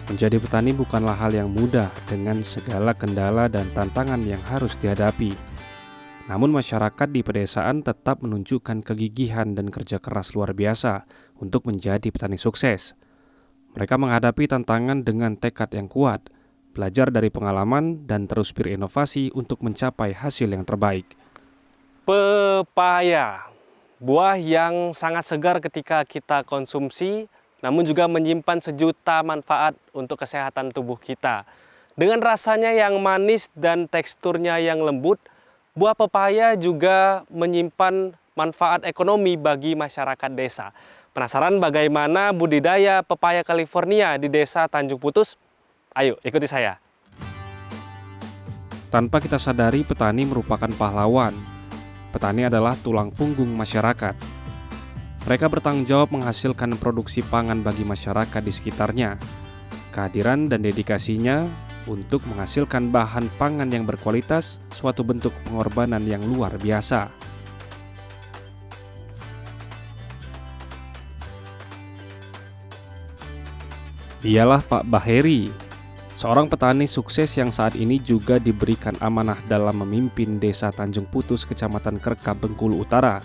Menjadi petani bukanlah hal yang mudah dengan segala kendala dan tantangan yang harus dihadapi. Namun masyarakat di pedesaan tetap menunjukkan kegigihan dan kerja keras luar biasa untuk menjadi petani sukses. Mereka menghadapi tantangan dengan tekad yang kuat, belajar dari pengalaman, dan terus berinovasi untuk mencapai hasil yang terbaik. Pepaya, buah yang sangat segar ketika kita konsumsi, namun juga menyimpan sejuta manfaat untuk kesehatan tubuh kita. Dengan rasanya yang manis dan teksturnya yang lembut, buah pepaya juga menyimpan manfaat ekonomi bagi masyarakat desa. Penasaran bagaimana budidaya pepaya California di desa Tanjung Putus? Ayo, ikuti saya. Tanpa kita sadari, petani merupakan pahlawan. Petani adalah tulang punggung masyarakat. Mereka bertanggung jawab menghasilkan produksi pangan bagi masyarakat di sekitarnya. Kehadiran dan dedikasinya untuk menghasilkan bahan pangan yang berkualitas suatu bentuk pengorbanan yang luar biasa. Dialah Pak Baheri, seorang petani sukses yang saat ini juga diberikan amanah dalam memimpin Desa Tanjung Putus, Kecamatan Kerka, Bengkulu Utara.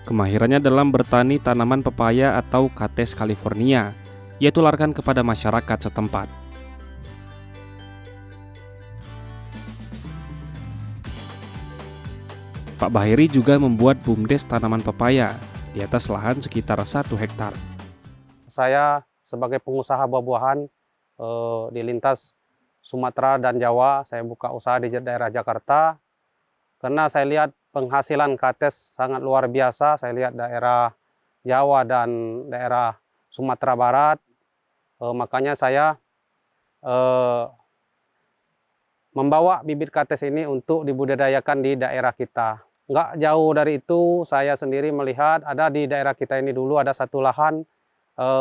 Kemahirannya dalam bertani tanaman pepaya atau Kathes California, ia tularkan kepada masyarakat setempat. Pak Baheri juga membuat BUMDes tanaman pepaya di atas lahan sekitar 1 hektar. Saya sebagai pengusaha buah-buahan di lintas Sumatera dan Jawa, saya buka usaha di daerah Jakarta. Karena saya lihat penghasilan Kathes sangat luar biasa, saya lihat daerah Jawa dan daerah Sumatera Barat, makanya saya membawa bibit Kathes ini untuk dibudidayakan di daerah kita. Nggak jauh dari itu, saya sendiri melihat ada di daerah kita ini dulu ada satu lahan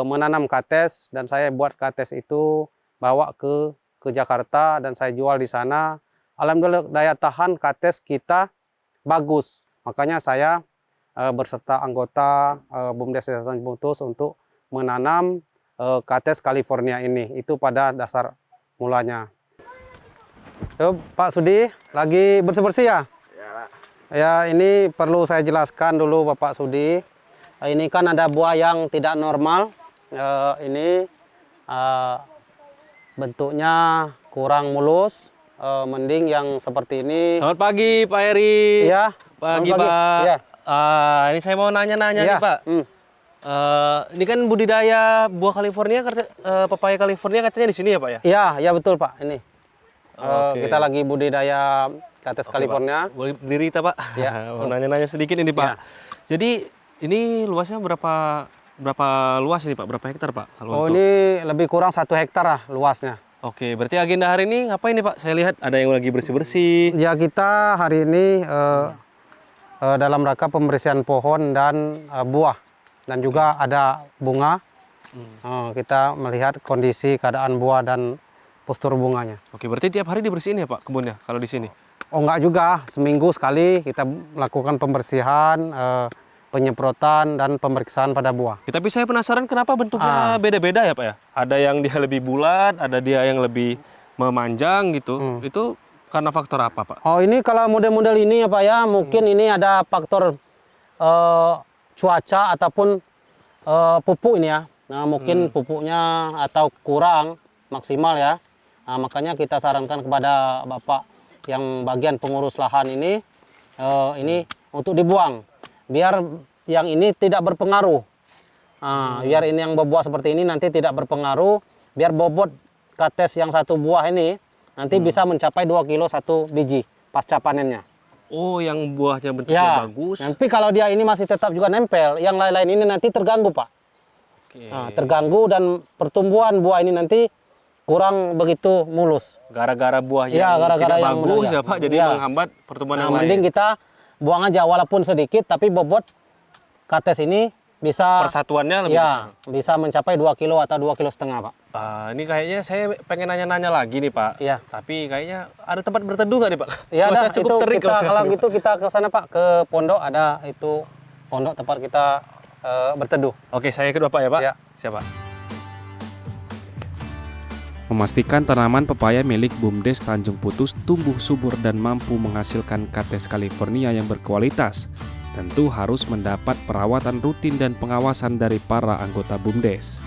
menanam Kathes, dan saya buat Kathes itu bawa ke Jakarta dan saya jual di sana. Alhamdulillah daya tahan Kathes kita bagus. Makanya saya berserta anggota BUMDes Desa Tanjung Putus untuk menanam Kathes California ini. Itu pada dasar mulanya. Pak Sudi lagi bersih-bersih ya? Ya, ini perlu saya jelaskan dulu Bapak Sudi. Ini kan ada buah yang tidak normal. Ini bentuknya kurang mulus. Mending yang seperti ini. Selamat pagi Pak Heri. Ya, Pagi Pak. Ya. Ini saya mau nanya-nanya Ya. nih Pak. Ini kan budidaya buah California, pepaya California katanya di sini ya Pak ya? Iya, ya betul Pak. Ini Oke. kita lagi budidaya Kathes Oke, California. Pak. Boleh berdiri kita Pak? Ya. Mau nanya-nanya sedikit ini Pak. Ya. Jadi ini luasnya berapa luas ini Pak? Berapa hektar Pak? Oh, ini lebih kurang 1 hektar lah luasnya. Oke, berarti agenda hari ini ngapain nih Pak? Saya lihat ada yang lagi bersih-bersih. Ya, kita hari ini dalam rangka pembersihan pohon dan buah, dan juga ada bunga. Kita melihat kondisi keadaan buah dan postur bunganya. Oke, berarti tiap hari dibersihin ya Pak kebunnya kalau di sini? Oh, enggak juga, seminggu sekali kita melakukan pembersihan, penyemprotan dan pemeriksaan pada buah. Tapi saya penasaran kenapa bentuknya beda-beda ya Pak ya? Ada yang dia lebih bulat, ada dia yang lebih memanjang gitu. Itu karena faktor apa Pak? Oh, ini kalau model-model ini ya Pak ya, mungkin ini ada faktor cuaca ataupun pupuk ini ya. Nah, mungkin pupuknya atau kurang maksimal ya. Nah, makanya kita sarankan kepada Bapak yang bagian pengurus lahan ini untuk dibuang. Biar yang ini tidak berpengaruh. Biar ini yang berbuah seperti ini nanti tidak berpengaruh. Biar bobot Kathes yang 1 buah ini nanti bisa mencapai 2 kilo 1 biji pasca panennya. Oh, yang buahnya bentuknya bagus. Tapi kalau dia ini masih tetap juga nempel, yang lain-lain ini nanti terganggu Pak. Oke. Terganggu dan pertumbuhan buah ini nanti kurang begitu mulus. Gara-gara buah yang tidak bagus ya Pak, jadi menghambat pertumbuhan yang lain. Mending kita buang aja walaupun sedikit, tapi bobot Kathes ini bisa persatuannya lebih besar. Bisa mencapai 2 kilo atau 2,5 kilo Pak. Ini kayaknya saya pengen nanya-nanya lagi nih Pak. Iya. Tapi kayaknya ada tempat berteduh nggak nih Pak? Iya, Cuaca cukup terik kalau gitu kita ke sana Pak, ke pondok ada itu pondok tempat kita berteduh. Oke, saya ikut Bapak ya Pak. Ya. Siapa? Memastikan tanaman pepaya milik BUMDes Tanjung Putus tumbuh subur dan mampu menghasilkan Cattes California yang berkualitas, tentu harus mendapat perawatan rutin dan pengawasan dari para anggota BUMDes.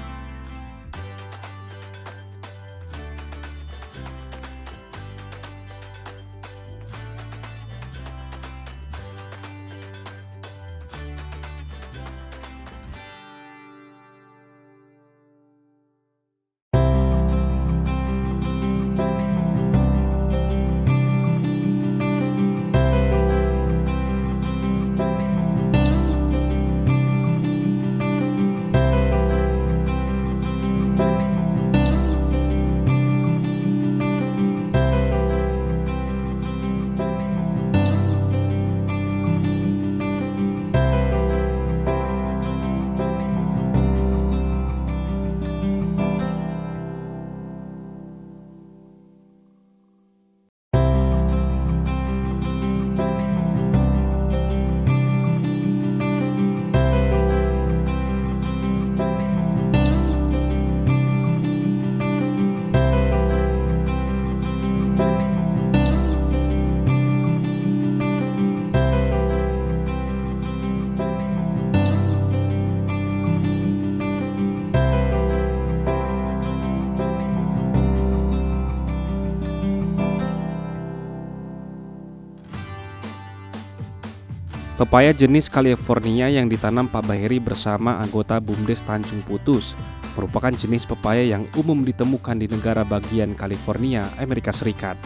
Pepaya jenis California yang ditanam Pak Bahiri bersama anggota BUMDes Tanjung Putus merupakan jenis pepaya yang umum ditemukan di negara bagian California, Amerika Serikat.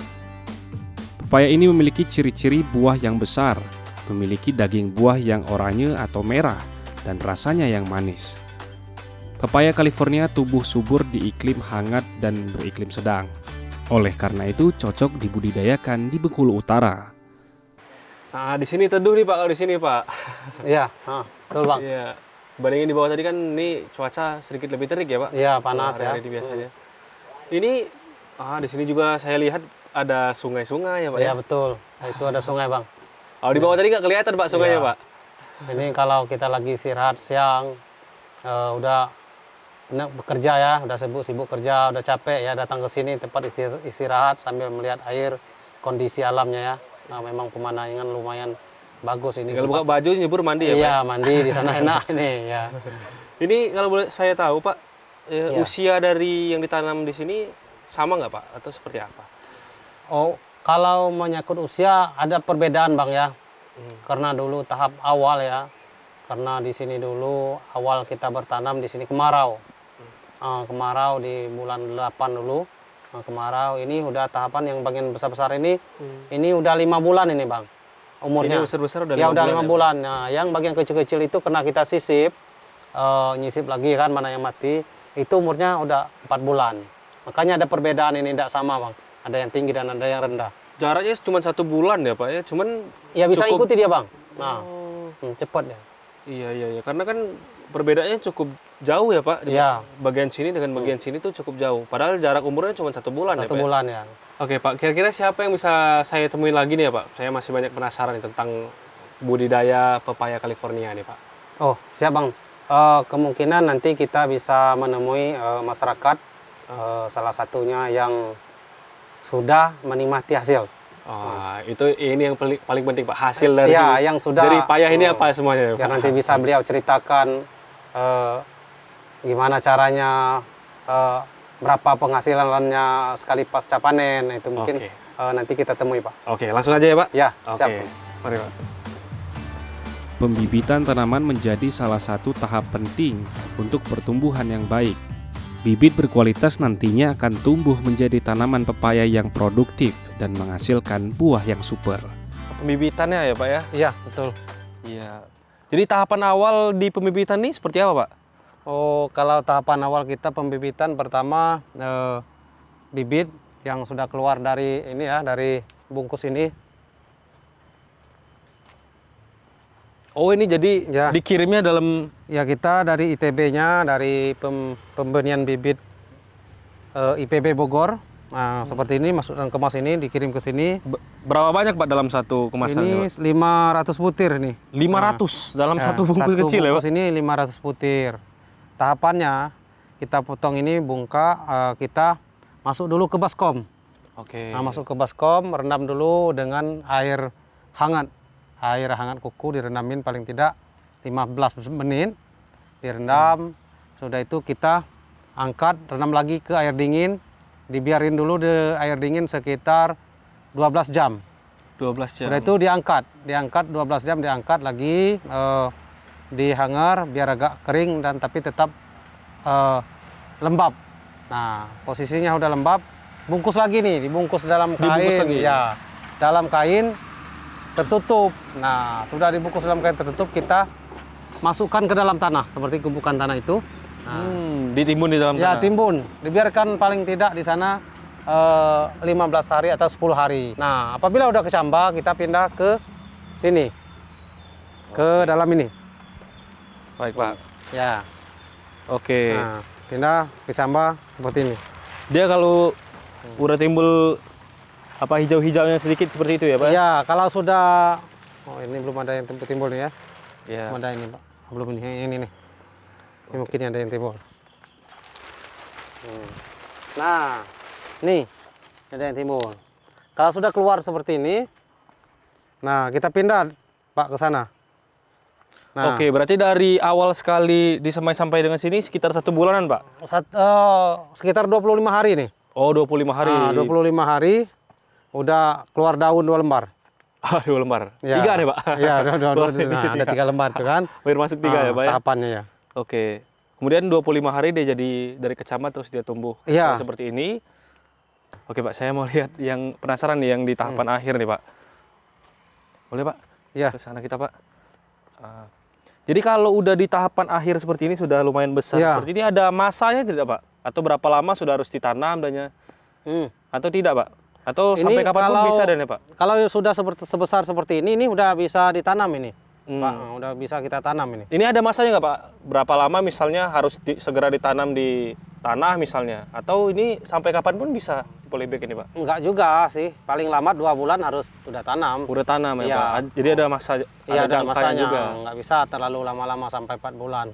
Pepaya ini memiliki ciri-ciri buah yang besar, memiliki daging buah yang oranye atau merah, dan rasanya yang manis. Pepaya California tumbuh subur di iklim hangat dan beriklim sedang. Oleh karena itu cocok dibudidayakan di Bengkulu Utara. Nah, di sini teduh nih Pak, kalau di sini Pak. Iya, betul Bang. Iya. Bandingin di bawah tadi kan ini cuaca sedikit lebih terik ya Pak? Iya, panas ya. Hari biasanya. Ini di sini juga saya lihat ada sungai-sungai ya Pak Iya, ya? betul. Itu ada sungai Bang. Oh, di bawah tadi nggak kelihatan Pak sungainya Iya. Pak? Ini kalau kita lagi istirahat siang, udah bekerja ya, udah sibuk kerja, udah capek ya, datang ke sini tempat istirahat sambil melihat air, kondisi alamnya ya. Nah, memang pemandangan lumayan bagus ini. Tinggal buka baju, nyebur, mandi ya Pak? Iya, mandi di sana enak ini ya. Ini kalau boleh saya tahu Pak, Iya. usia dari yang ditanam di sini sama nggak Pak? Atau seperti apa? Oh, kalau menyangkut usia ada perbedaan Bang ya. Karena dulu tahap awal ya. Karena di sini dulu awal kita bertanam di sini kemarau. Kemarau di bulan 8 dulu. Kemarau ini udah tahapan yang bagian besar-besar ini. Ini udah 5 bulan ini Bang. Umurnya. Ini besar-besar udah Ya 5 udah bulan 5 ya, bulan. Nah, yang bagian kecil-kecil itu kena kita sisip, nyisip lagi kan mana yang mati. Itu umurnya udah 4 bulan. Makanya ada perbedaan ini tidak sama Bang. Ada yang tinggi dan ada yang rendah. Jaraknya cuma 1 bulan ya Pak ya? Cuman Ya bisa cukup- ikuti dia Bang. Nah, Oh, cepat ya. iya. Karena kan perbedaannya cukup jauh ya Pak? Di Iya. bagian sini dengan bagian sini tuh cukup jauh. Padahal jarak umurnya cuma 1 bulan ya 1 Pak? bulan ya. Oke Pak, kira-kira siapa yang bisa saya temuin lagi nih ya Pak? Saya masih banyak penasaran nih tentang budidaya pepaya California nih Pak. Oh, siap Bang. Kemungkinan nanti kita bisa menemui masyarakat salah satunya yang sudah menikmati hasil. Itu ini yang paling penting Pak, hasil dari Ya, yang sudah dari payah ini apa semuanya ya, Biar Pak? nanti bisa beliau ceritakan gimana caranya, berapa penghasilannya sekali pasca panen. Itu mungkin Oke. nanti kita temui Pak. Oke, langsung aja ya Pak? Ya, Oke, siap. mari Pak. Pembibitan tanaman menjadi salah satu tahap penting untuk pertumbuhan yang baik. Bibit berkualitas nantinya akan tumbuh menjadi tanaman pepaya yang produktif dan menghasilkan buah yang super. Pembibitannya ya Pak ya? Iya, betul. Iya. Jadi tahapan awal di pembibitan ini seperti apa Pak? Oh, kalau tahapan awal kita pembibitan pertama bibit yang sudah keluar dari ini ya, dari bungkus ini. Oh ini jadi Ya. dikirimnya dalam Ya kita dari ITB-nya, dari pembenian bibit IPB Bogor. Nah, seperti ini masuk dalam kemas ini, dikirim ke sini. berapa banyak Pak dalam satu kemasan Ini Pak? 500 butir ini. 500 dalam Ya, satu bungkus kecil ya Pak? bungkus ini 500 butir. Tahapannya kita potong ini bungka, kita masuk dulu ke baskom. Oke. Nah, masuk ke baskom, rendam dulu dengan air hangat. Air hangat kuku direndamin paling tidak 15 menit. Direndam, sudah itu kita angkat, rendam lagi ke air dingin. Dibiarin dulu di air dingin sekitar 12 jam. 12 jam. Sudah itu diangkat 12 jam, diangkat lagi, dihanger biar agak kering dan tapi tetap lembab. Nah, posisinya udah lembab, bungkus lagi nih, dibungkus dalam Dibungkus kain, lagi? ya, dalam kain tertutup. Nah, sudah dibungkus dalam kain tertutup, kita masukkan ke dalam tanah seperti tumpukan tanah itu. Nah, Ditimbun di dalam ya tanah. timbun, dibiarkan paling tidak di sana 15 hari atau 10 hari. Nah, apabila udah kecambah, kita pindah ke sini, ke dalam ini. Baik, Pak. Ya, Oke. nah, pindah kecambah seperti ini. Dia kalau udah timbul apa hijau-hijaunya sedikit seperti itu ya, Pak? Iya, kalau sudah, oh ini belum ada yang timbul nih ya. Iya. Belum ada ini, Pak. Belum ini nih. Ini mungkin ada yang timbul. Nah, nih ada yang timbul. Kalau sudah keluar seperti ini, nah kita pindah, Pak, ke sana. Nah, Oke, berarti dari awal sekali disemai sampai dengan sini sekitar 1 bulanan, Pak? sekitar 25 hari nih. Oh, 25 hari. Nah, 25 hari udah keluar daun 2 lembar. Ah, 2 lembar. Ya. 3 nih, Pak? Iya, Wah, nah, ada 3 lembar tuh kan. Baru masuk 3 ya, Pak ya? Tahapannya ya. Oke. Kemudian 25 hari dia jadi dari kecamat terus dia tumbuh Iya. seperti ini. Oke, Pak, saya mau lihat yang penasaran nih yang di tahapan akhir nih, Pak. Boleh, Pak? Iya. Ke sana kita, Pak. Jadi kalau udah di tahapan akhir seperti ini sudah lumayan besar Iya. seperti ini, ada masanya tidak, Pak? Atau berapa lama sudah harus ditanam dannya? Atau tidak, Pak? Atau Ini sampai kapan pun kalau- bisa dan ya, Pak? Kalau sudah sebesar seperti ini udah bisa ditanam ini, Hmm. Pak. Udah bisa kita tanam ini. Ini ada masanya nggak, Pak? Berapa lama misalnya harus segera ditanam di tanah misalnya? Atau ini sampai kapan pun bisa di polybag ini, Pak? Enggak juga sih, paling lama 2 bulan harus udah tanam. Udah tanam ya, Iya. Pak? Jadi ada masa, Iya, ada jangkanya masanya. juga. Nggak bisa terlalu lama-lama sampai 4 bulan.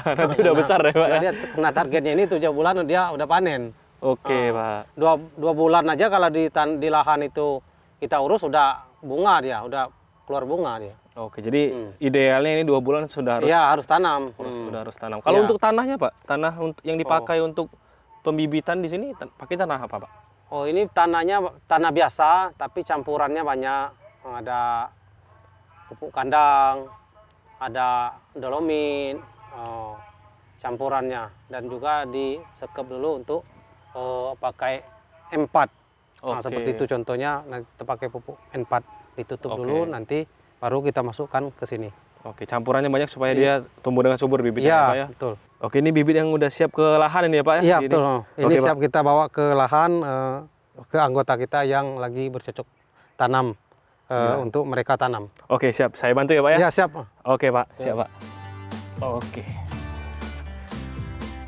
Nanti udah besar ya, Pak? Nah, Ya? dia kena targetnya ini 7 bulan dia udah panen. Oke, Pak. 2 bulan aja kalau di lahan itu kita urus udah bunga dia, udah keluar bunga dia. Oke, jadi idealnya ini 2 bulan sudah harus Iya, harus tanam. sudah harus tanam. Kalau Iya. untuk tanahnya, Pak, tanah yang dipakai untuk pembibitan di sini pakai tanah apa, Pak? Oh, ini tanahnya tanah biasa tapi campurannya banyak. Ada pupuk kandang, ada dolomit, campurannya, dan juga disekep dulu untuk pakai M4. Nah, Oke. seperti itu contohnya, nanti kita pakai pupuk N4, ditutup Oke. dulu, nanti baru kita masukkan ke sini. Oke, campurannya banyak supaya dia tumbuh dengan subur bibitnya, Iya, Pak ya. betul. Oke, ini bibit yang udah siap ke lahan ini ya, Pak ya? Iya, Ini. betul. Ini Oke, siap kita bawa ke lahan, ke anggota kita yang lagi bercocok tanam, untuk mereka tanam. Oke, siap. Saya bantu ya, Pak ya? Iya, siap. Oke, Pak. Siap, Pak. Oke.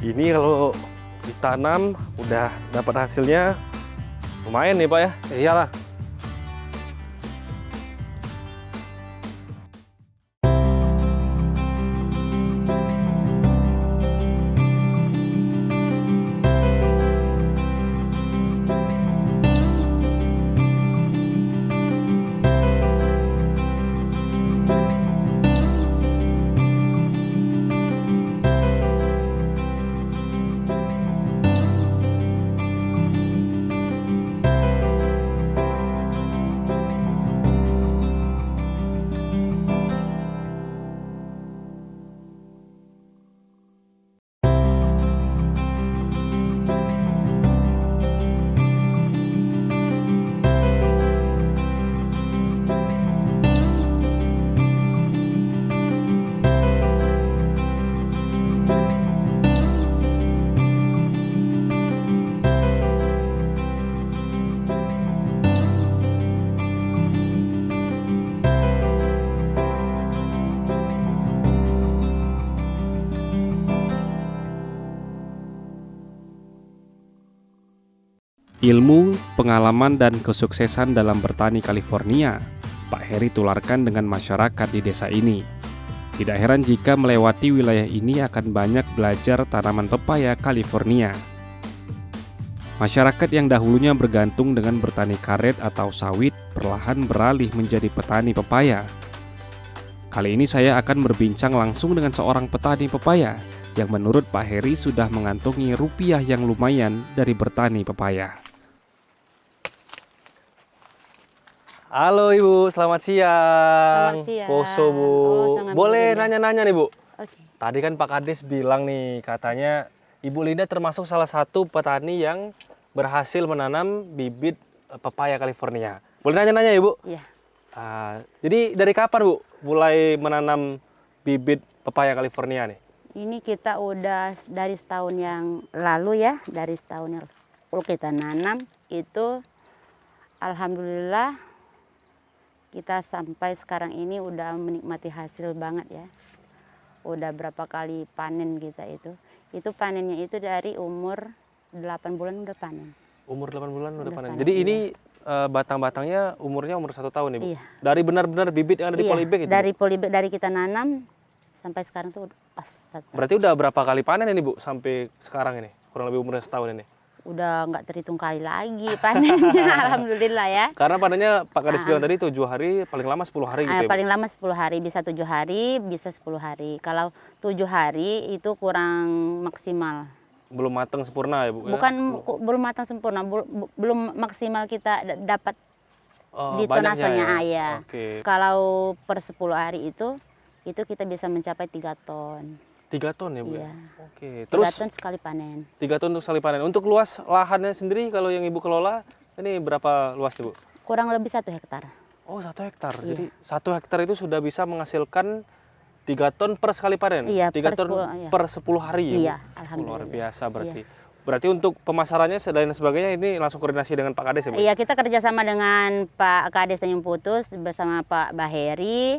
Ini kalau ditanam udah dapat hasilnya lumayan nih, Pak ya. Iyalah. Ilmu, pengalaman, dan kesuksesan dalam bertani California, Pak Heri tularkan dengan masyarakat di desa ini. Tidak heran jika melewati wilayah ini akan banyak belajar tanaman pepaya California. Masyarakat yang dahulunya bergantung dengan bertani karet atau sawit perlahan beralih menjadi petani pepaya. Kali ini saya akan berbincang langsung dengan seorang petani pepaya yang menurut Pak Heri sudah mengantongi rupiah yang lumayan dari bertani pepaya. Halo Ibu, selamat siang. Selamat siang. Poso Bu. Oh, sangat Boleh berbeda. nanya-nanya nih Bu? Oke. Tadi kan Pak Kades bilang nih, katanya Ibu Linda termasuk salah satu petani yang berhasil menanam bibit pepaya California. Boleh nanya-nanya Ibu? Iya. Jadi dari kapan Bu mulai menanam bibit pepaya California nih? Ini kita udah dari setahun yang lalu ya, dari setahun yang lalu kita nanam itu, alhamdulillah kita sampai sekarang ini udah menikmati hasil banget ya. Udah berapa kali panen kita itu. Itu panennya itu dari umur 8 bulan udah panen. Umur 8 bulan udah Udah panen. panen, Jadi iya. ini batang-batangnya umurnya umur 1 tahun nih Bu? Iya. Dari benar-benar bibit yang ada di Iya, polybag itu? Bu? dari polybag, dari kita nanam sampai sekarang tuh pas satu tahun. Berarti udah berapa kali panen ini Bu sampai sekarang ini? Kurang lebih umurnya setahun ini? Udah nggak terhitung kali lagi panennya. Alhamdulillah ya. Karena panennya Pak Kades bilang tadi 7 hari, paling lama 10 hari gitu ya Bu? Paling lama 10 hari, bisa 7 hari, bisa 10 hari. Kalau 7 hari itu kurang maksimal. Belum matang sempurna ya Bu? Ya? Bukan belum matang sempurna, belum maksimal kita dapat Oh, di banyaknya tonasenya ya? ya. Oke. Kalau per 10 hari itu kita bisa mencapai 3 ton. 3 ton ya Bu? Iya. Ya? Oke. 3 Terus ton sekali panen. 3 ton untuk sekali panen. Untuk luas lahannya sendiri kalau yang Ibu kelola, ini berapa luas Bu? Kurang lebih 1 hektar. Oh 1 hektar. Iya. Jadi 1 hektar itu sudah bisa menghasilkan 3 ton per sekali panen? Iya, 3 per ton 10, iya. per 10 hari ya Bu? Iya, Luar alhamdulillah. biasa berarti. Berarti untuk pemasarannya dan sebagainya ini langsung koordinasi dengan Pak Kades ya Bu? Iya, kita kerjasama dengan Pak Kades Tanjung Putus bersama Pak Baheri.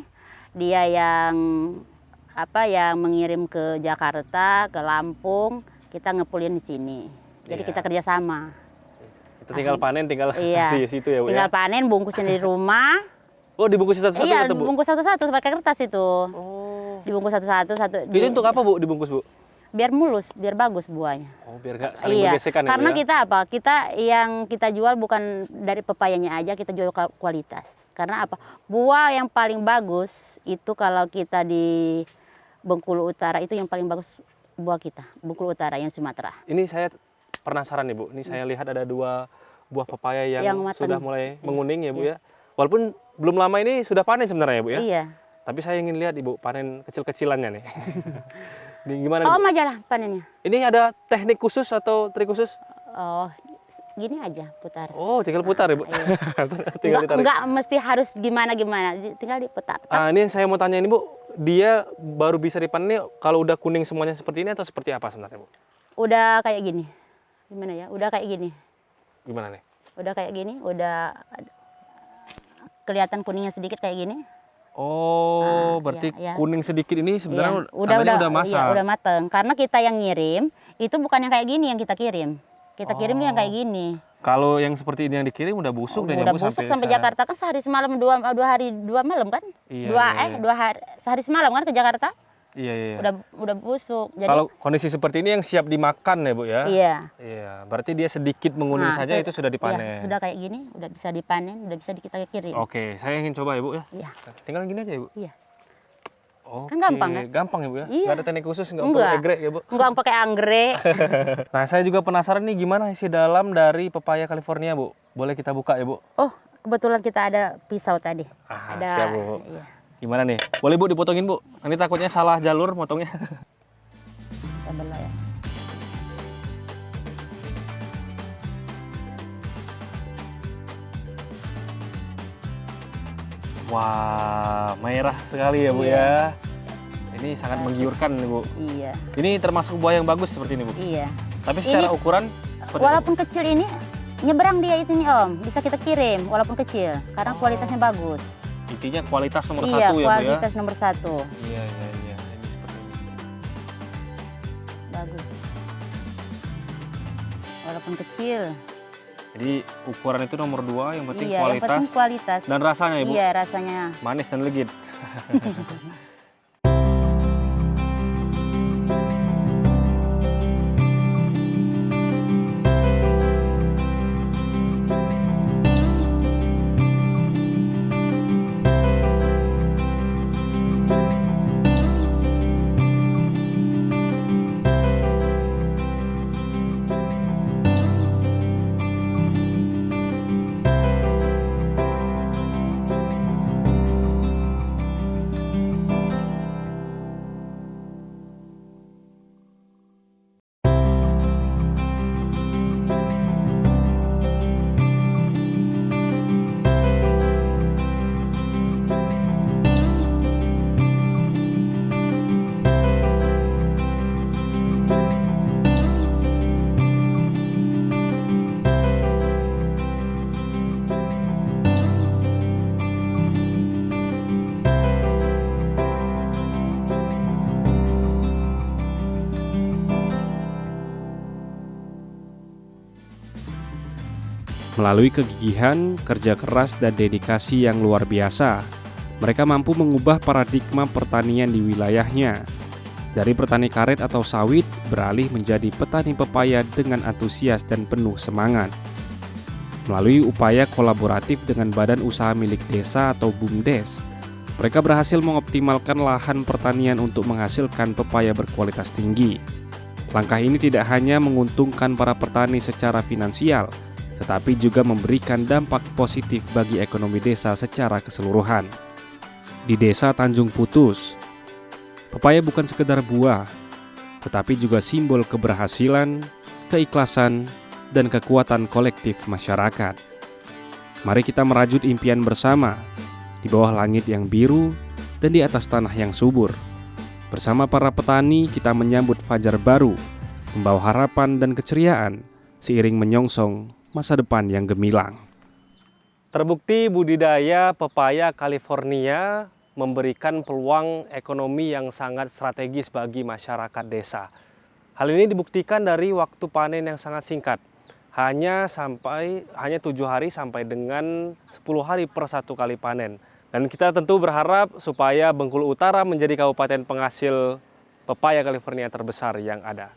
Dia yang yang mengirim ke Jakarta, ke Lampung, kita ngepulin di sini. Jadi Iya. kita kerjasama. Kita tinggal panen, tinggal Iya. di situ ya Bu Tinggal ya? panen, bungkusin di rumah. Oh dibungkus satu-satu Iya, tetap Bu? bungkus satu-satu pakai kertas itu. Oh. Dibungkus satu-satu. Itu untuk apa Bu dibungkus Bu? Biar mulus, biar bagus buahnya. Oh biar gak saling Iya, bergesekan ya Bu karena ya? kita apa? Kita yang kita jual bukan dari pepayanya aja, kita jual kualitas. Karena apa? Buah yang paling bagus itu kalau kita di Bengkulu Utara itu yang paling bagus buah kita, Bengkulu Utara yang Sumatera. Ini saya penasaran nih Bu. Ini saya lihat ada 2 buah pepaya yang matang. sudah mulai menguning ya Bu ya. Walaupun belum lama ini sudah panen sebenarnya ya Bu ya. Iya. Tapi saya ingin lihat Ibu panen kecil-kecilannya nih. Ini gimana Oh, Bu? majalah panennya. Ini ada teknik khusus atau trik khusus? Oh, gini aja putar. Oh tinggal putar ya Bu? Iya. Tinggal ditarik. Enggak mesti harus gimana-gimana, tinggal diputar. Ini yang saya mau tanya ini Bu, dia baru bisa dipanen nih kalau udah kuning semuanya seperti ini atau seperti apa sebenarnya Bu? Udah kayak gini. Gimana ya? Udah kayak gini. Gimana nih? Udah kayak gini, udah kelihatan kuningnya sedikit kayak gini. Oh, Iya, berarti iya. kuning sedikit ini sebenarnya Iya, tandanya udah masak. Iya, udah mateng. Karena kita yang ngirim itu bukan yang kayak gini yang kita kirim. Kita kirim yang kayak gini. Kalau yang seperti ini yang dikirim udah busuk dan Udah busuk sampai Jakarta kan sehari semalam 2 hari 2 malam kan? Iya, iya. 2 hari sehari semalam kan ke Jakarta? Iya, iya. Udah busuk. Jadi Kalau kondisi seperti ini yang siap dimakan ya Bu ya? iya. Iya, berarti dia sedikit menguning Nah, saja itu sudah Iya, dipanen. udah kayak gini, udah bisa dipanen, udah bisa kita kirim. Oke, saya ingin coba ya Bu ya. Iya. Tinggal gini aja ya Bu. Iya. Oke, gampang, kan? Gampang ya Bu ya? Iya. Nggak ada teknik khusus, nggak Enggak. perlu egrek ya Bu? Enggak pakai anggrek. Nah, saya juga penasaran nih gimana isi dalam dari pepaya California Bu. Boleh kita buka ya Bu? Oh, kebetulan kita ada pisau tadi. Ada. Siap Bu. Iya. Gimana nih? Boleh Bu dipotongin Bu? Ini takutnya salah jalur motongnya. Kita belah ya. Wah, merah sekali ya Bu ya. Ini sangat menggiurkan nih Bu. Iya. Ini termasuk buah yang bagus seperti ini Bu. Iya. Tapi secara Ini- ukuran seperti apa? Walaupun kecil ini nyeberang dia itu nih Om, bisa kita kirim walaupun kecil karena kualitasnya bagus. Intinya kualitas nomor Iya, satu ya Bu ya. kualitas nomor 1. Iya, iya, iya. Ini seperti ini. Bagus. Walaupun kecil. Jadi ukuran itu nomor 2, yang penting Iya, yang kualitas penting kualitas. dan rasanya ya Bu. Iya, rasanya. Manis dan legit. Melalui kegigihan, kerja keras, dan dedikasi yang luar biasa, mereka mampu mengubah paradigma pertanian di wilayahnya. Dari petani karet atau sawit beralih menjadi petani pepaya dengan antusias dan penuh semangat. Melalui upaya kolaboratif dengan badan usaha milik desa atau BUMDes, mereka berhasil mengoptimalkan lahan pertanian untuk menghasilkan pepaya berkualitas tinggi. Langkah ini tidak hanya menguntungkan para petani secara finansial, tetapi juga memberikan dampak positif bagi ekonomi desa secara keseluruhan. Di Desa Tanjung Putus, pepaya bukan sekedar buah, tetapi juga simbol keberhasilan, keikhlasan, dan kekuatan kolektif masyarakat. Mari kita merajut impian bersama, di bawah langit yang biru dan di atas tanah yang subur. Bersama para petani, kita menyambut fajar baru, membawa harapan dan keceriaan, seiring menyongsong masa depan yang gemilang. Terbukti budidaya pepaya California memberikan peluang ekonomi yang sangat strategis bagi masyarakat desa. Hal ini dibuktikan dari waktu panen yang sangat singkat, hanya 7 hari sampai dengan 10 hari per satu kali panen. Dan kita tentu berharap supaya Bengkulu Utara menjadi kabupaten penghasil pepaya California terbesar yang ada.